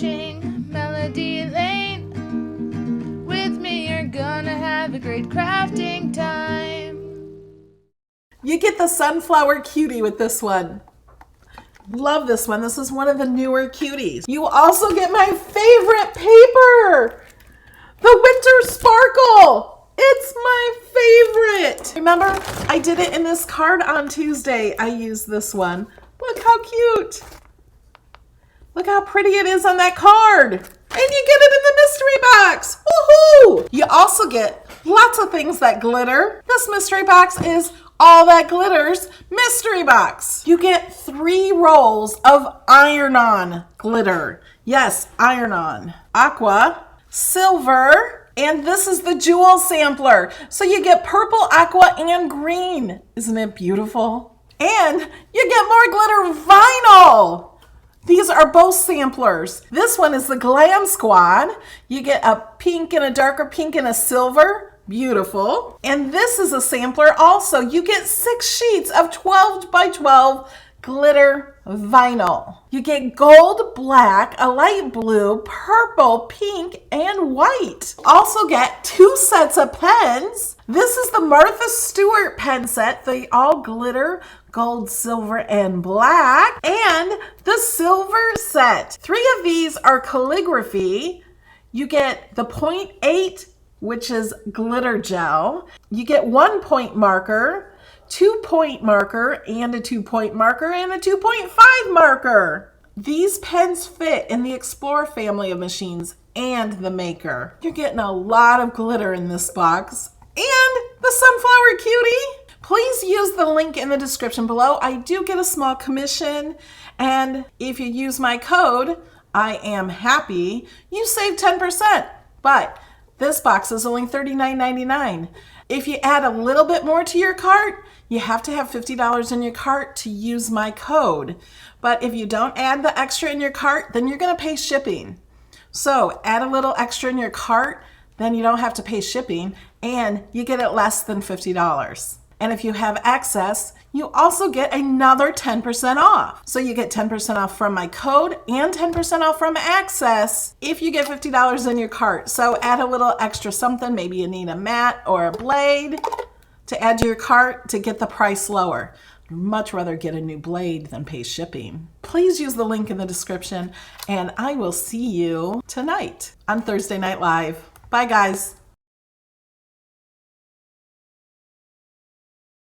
watching Melody Lane. With me, you're gonna have a great crafting time. You get the sunflower cutie with this one. Love this one. This is one of the newer cuties. You also get my favorite paper, the Winter Sparkle. It's my favorite. Remember, I did it in this card on Tuesday. I used this one. Look how cute. Look how pretty it is on that card. And you get it in the mystery box. Woohoo! You also get lots of things that glitter. This mystery box is All That Glitters mystery box. You get 3 rolls of iron-on glitter. Yes, iron-on. Aqua, silver, and this is the jewel sampler. So you get purple, aqua, and green. Isn't it beautiful? And you get more glitter vinyl. These are both samplers. This one is the Glam Squad. You get a pink and a darker pink and a silver. Beautiful. And this is a sampler also. You get 6 sheets of 12 by 12 glitter vinyl. You get gold, black, a light blue, purple, pink, and white. Also get 2 sets of pens. This is the Martha Stewart pen set. They all glitter gold, silver, and black. And the silver set. 3 of these are calligraphy. You get the 0.8, which is glitter gel. You get 1 point marker, 2 point marker, and a 2 point marker, and a 2.5 marker. These pens fit in the Explorer family of machines and the Maker. You're getting a lot of glitter in this box. And the sunflower cutie. Please use the link in the description below. I do get a small commission, and if you use my code, I am happy, you save 10%. But this box is only $39.99. If you add a little bit more to your cart, you have to have $50 in your cart to use my code. But if you don't add the extra in your cart, then you're going to pay shipping. So add a little extra in your cart, then you don't have to pay shipping, and you get it less than $50. And if you have access, you also get another 10% off. So you get 10% off from my code and 10% off from access if you get $50 in your cart. So add a little extra something. Maybe you need a mat or a blade to add to your cart to get the price lower. I'd much rather get a new blade than pay shipping. Please use the link in the description, and I will see you tonight on Thursday Night Live. Bye, guys.